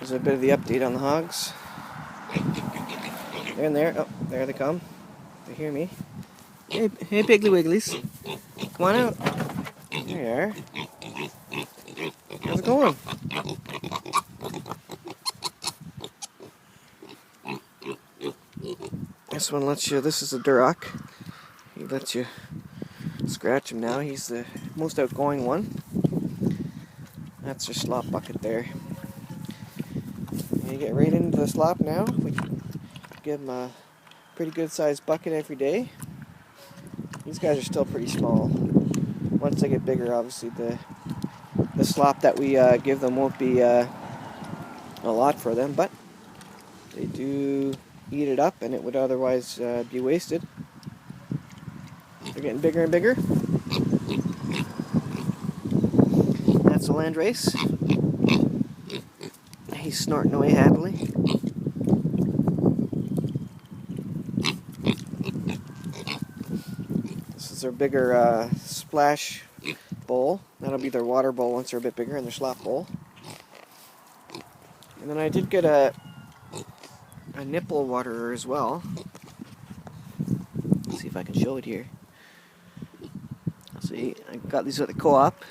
There's a bit of the update on the hogs. They're in there. Oh, there they come. They hear me. Hey, hey, Piggly Wigglies. Come on out. There you are. How's it going? This one lets you, this is a Duroc. He lets you scratch him now. He's the most outgoing one. That's your slop bucket there. You get right into the slop now. We give him a pretty good sized bucket every day. These guys are still pretty small. Once they get bigger, obviously the slop that we give them won't be a lot for them, but they do eat it up, and it would otherwise be wasted. They're getting bigger and bigger. That's a land race. He's snorting away happily. This is their bigger splash bowl. That'll be their water bowl once they're a bit bigger, and their slop bowl. And then I did get a nipple waterer as well. Let's see if I can show it here. See, I got these at the co-op.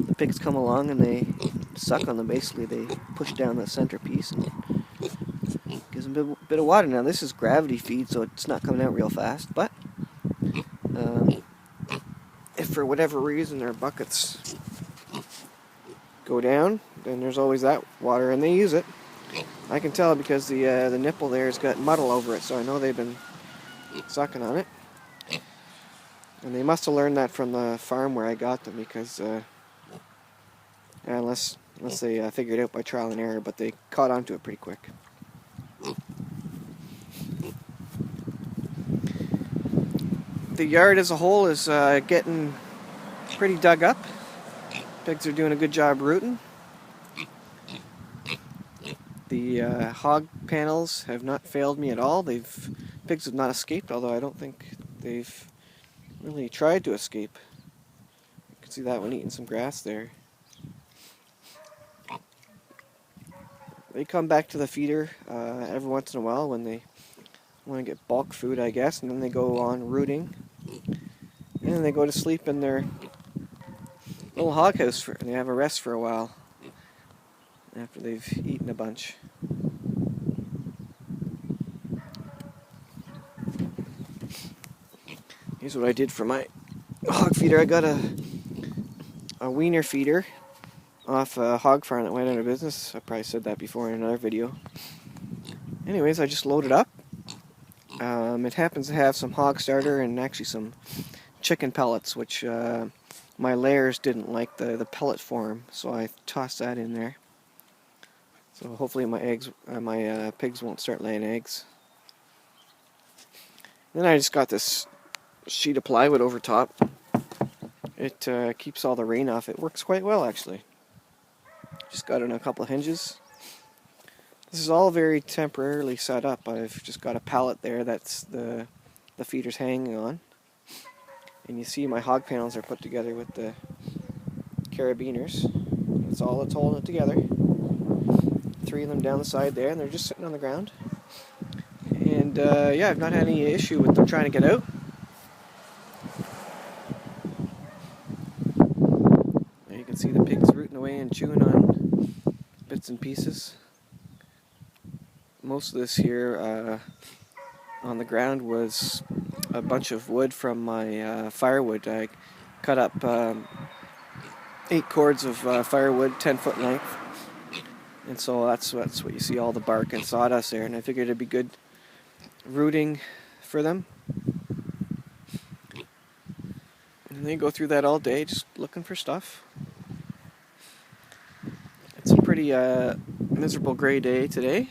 The pigs come along and they suck on them. Basically, they push down the centerpiece and gives them a bit of water. Now, this is gravity feed, so it's not coming out real fast. But if for whatever reason their buckets go down, then there's always that water, and they use it. I can tell because the nipple there has got muddle over it, so I know they've been sucking on it. And they must have learned that from the farm where I got them, because unless they figured it out by trial and error, but they caught on to it pretty quick. The yard as a whole is getting pretty dug up. Pigs are doing a good job rooting. The hog panels have not failed me at all. Pigs have not escaped, although I don't think they've really tried to escape. You can see that one eating some grass there. They come back to the feeder every once in a while when they want to get bulk food, I guess, and then they go on rooting. And then they go to sleep in their little hog house, and they have a rest for a while after they've eaten a bunch. Here's what I did for my hog feeder. I got a Weaner feeder off a hog farm that went out of business. I probably said that before in another video. Anyways, I just loaded up. It happens to have some hog starter and actually some chicken pellets, which my layers didn't like the pellet form, so I tossed that in there. So hopefully my pigs won't start laying eggs. Then I just got this sheet of plywood over top. It keeps all the rain off. It works quite well, actually. Just got it on a couple of hinges. This is all very temporarily set up. I've just got a pallet there that's the feeder's hanging on. And you see my hog panels are put together with the carabiners. That's all that's holding it together. 3 of them down the side there, and they're just sitting on the ground. And yeah, I've not had any issue with them trying to get out. There you can see the pigs rooting away and chewing on bits and pieces. Most of this here on the ground was a bunch of wood from my firewood. I cut up 8 cords of firewood, 10-foot length. And so that's what you see, all the bark and sawdust there. And I figured it'd be good rooting for them. And they go through that all day just looking for stuff. It's a pretty miserable gray day today.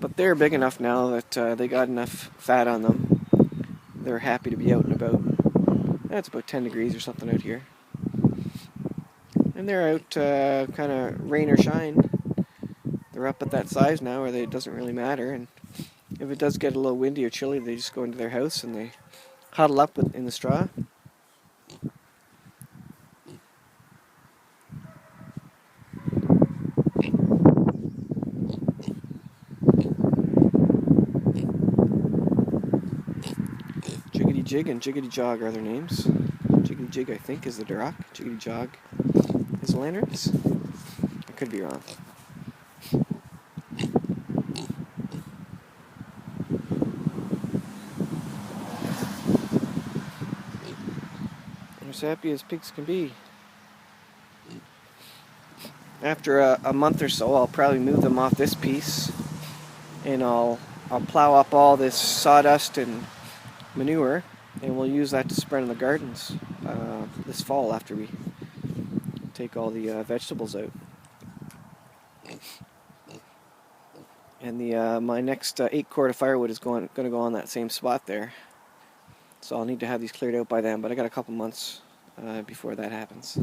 But they're big enough now that they got enough fat on them. They're happy to be out and about. It's about 10 degrees or something out here. And they're out kind of rain or shine. They're up at that size now where it doesn't really matter. And if it does get a little windy or chilly, they just go into their house and they huddle up in the straw. Jig and Jiggity Jog are their names. Jiggity Jig, I think, is the Duroc. Jiggity Jog is the lanterns. I could be wrong. They're as happy as pigs can be. After a month or so, I'll probably move them off this piece, and I'll plow up all this sawdust and manure, and we'll use that to spread in the gardens this fall after we take all the vegetables out. And my next 8 cord of firewood is going to go on that same spot there, so I'll need to have these cleared out by then. But I got a couple months before that happens.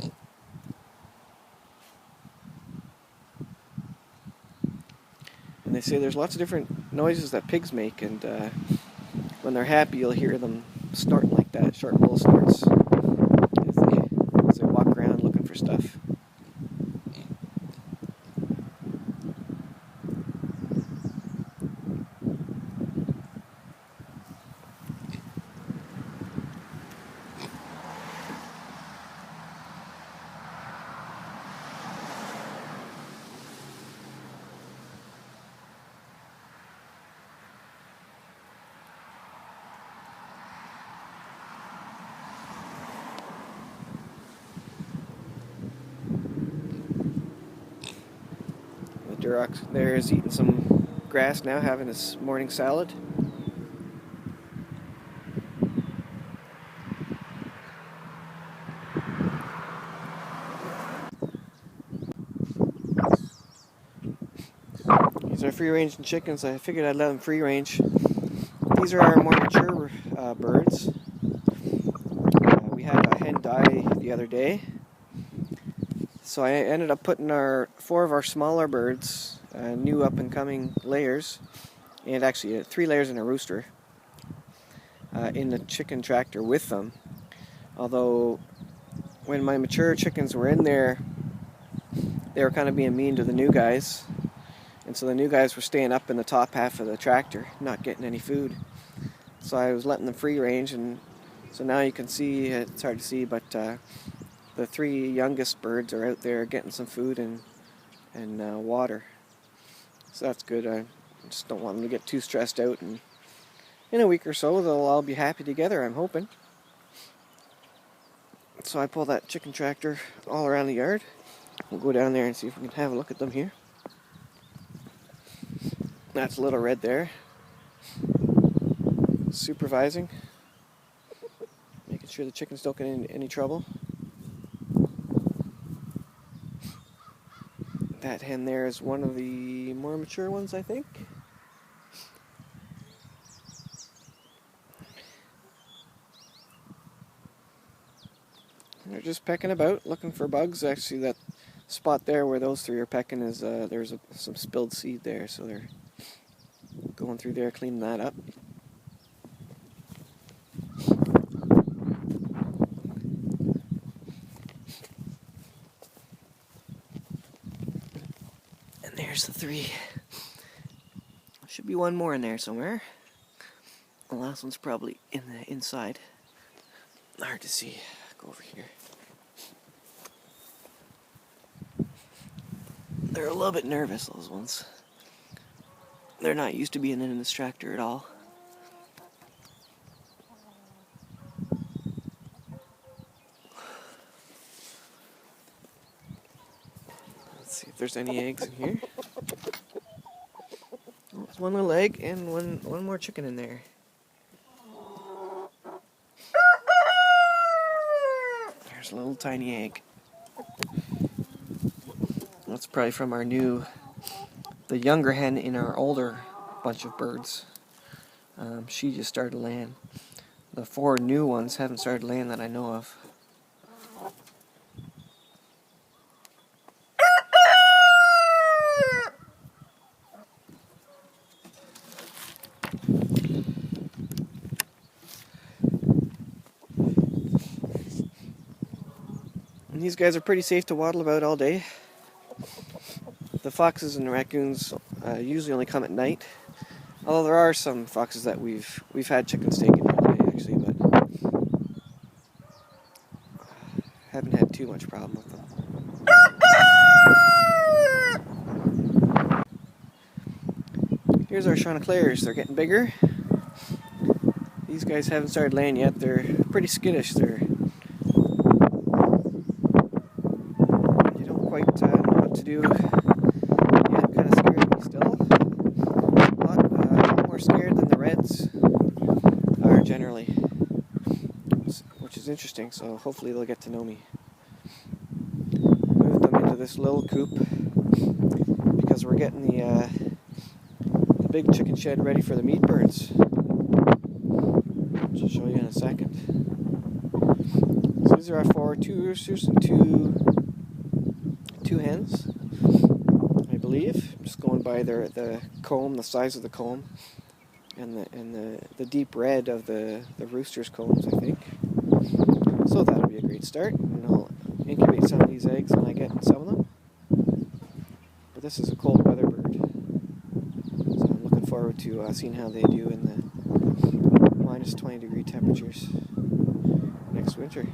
And they say there's lots of different noises that pigs make, and when they're happy, you'll hear them snorting like that, sharp little snorts, as they walk around looking for stuff. Duroc there is eating some grass now, having his morning salad. These are free-range chickens. I figured I'd let them free-range. These are our more mature birds. We had a hen die the other day, so I ended up putting 4 of our smaller birds, new up-and-coming layers, and actually 3 layers and a rooster, in the chicken tractor with them. Although when my mature chickens were in there, they were kind of being mean to the new guys, and so the new guys were staying up in the top half of the tractor, not getting any food. So I was letting them free range, and so now you can see, it's hard to see, but the 3 youngest birds are out there getting some food and water. So that's good. I just don't want them to get too stressed out, and in a week or so they'll all be happy together, I'm hoping. So I pull that chicken tractor all around the yard. We'll go down there and see if we can have a look at them here. That's Little Red there, supervising, making sure the chickens don't get in any trouble. That hen there is one of the more mature ones, I think. They're just pecking about, looking for bugs. Actually, that spot there where those 3 are pecking is there's some spilled seed there, so they're going through there cleaning that up. And there's the 3. Should be one more in there somewhere. The last one's probably in the inside. Hard to see. Go over here. They're a little bit nervous, those ones. They're not used to being in this tractor at all. Let's see if there's any eggs in here. Oh, there's one little egg and one more chicken in there. There's a little tiny egg. That's probably from the younger hen in our older bunch of birds. She just started laying. The 4 new ones haven't started laying that I know of. And these guys are pretty safe to waddle about all day. The foxes and the raccoons usually only come at night. Although there are some foxes that we've had chickens taken all day, actually, but too much problem with them. Here's our chanteclers. They're getting bigger. These guys haven't started laying yet. They're pretty skittish. You don't quite know what to do. Yeah, kind of scared me still. A lot more scared than the reds are generally, which is interesting. So hopefully they'll get to know me. Move them into this little coop because we're getting the big chicken shed ready for the meat birds, which I'll show you in a second. So these are our 2 roosters and two hens, I believe. I'm just going by the comb, the size of the comb, and the deep red of the rooster's combs, I think. So that'll be a great start, and I'll incubate some of these eggs when I get some of them. But this is a cold weather bird, so I'm looking forward to seeing how they do in the minus 20-degree temperatures next winter.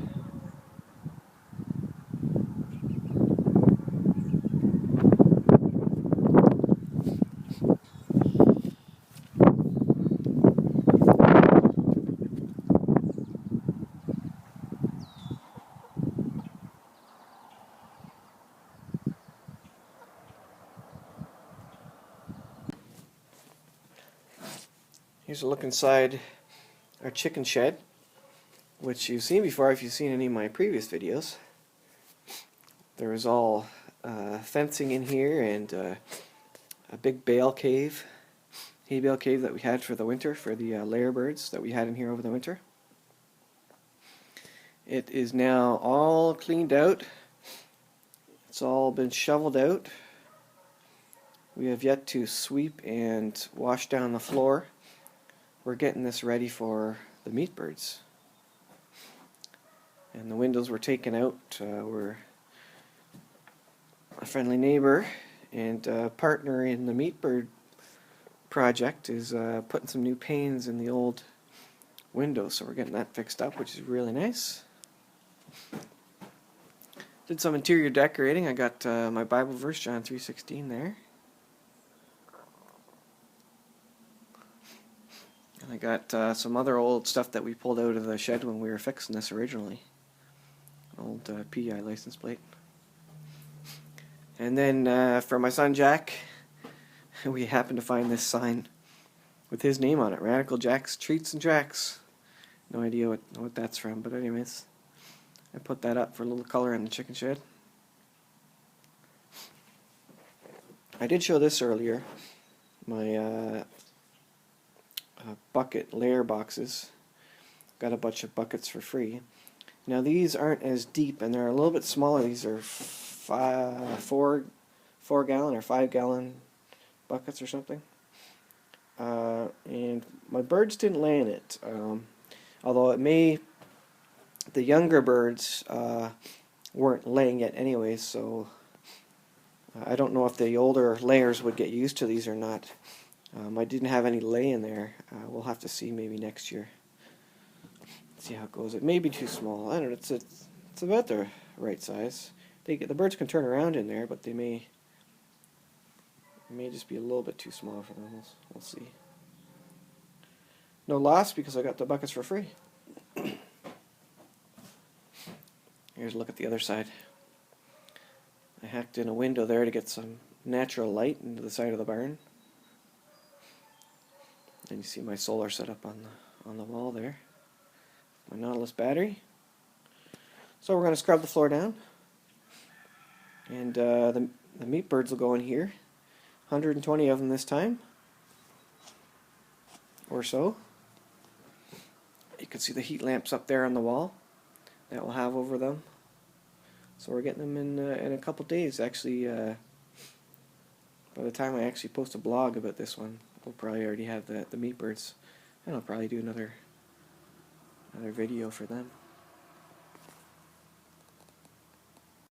Here's a look inside our chicken shed, which you've seen before if you've seen any of my previous videos. There was all fencing in here and a big bale cave, hay bale cave that we had for the winter, for the layer birds that we had in here over the winter. It is now all cleaned out. It's all been shoveled out. We have yet to sweep and wash down the floor. We're getting this ready for the meat birds. And the windows were taken out. We're a friendly neighbor and partner in the meat bird project is putting some new panes in the old windows, so we're getting that fixed up, which is really nice. Did some interior decorating. I got my Bible verse, John 3:16 there. And I got some other old stuff that we pulled out of the shed when we were fixing this originally. Old PI license plate. And then for my son Jack, we happened to find this sign with his name on it. Radical Jack's Treats and Tracks. No idea what that's from, but anyways, I put that up for a little color in the chicken shed. I did show this earlier. My bucket layer boxes. Got a bunch of buckets for free. Now these aren't as deep and they're a little bit smaller. These are 4 gallon or 5 gallon buckets or something. And my birds didn't lay in it. Although the younger birds weren't laying yet anyways, so I don't know if the older layers would get used to these or not. I didn't have any lay in there. We'll have to see maybe next year. See how it goes. It may be too small. I don't know. It's about the right size. The birds can turn around in there, but they may just be a little bit too small for them. We'll see. No loss because I got the buckets for free. Here's a look at the other side. I hacked in a window there to get some natural light into the side of the barn. And you see my solar setup on the wall there. My Nautilus battery. So we're going to scrub the floor down. And the meat birds will go in here. 120 of them this time. Or so. You can see the heat lamps up there on the wall that we'll have over them. So we're getting them in a couple days. Actually, by the time I actually post a blog about this one, we'll probably already have the meat birds. And I'll probably do another video for them.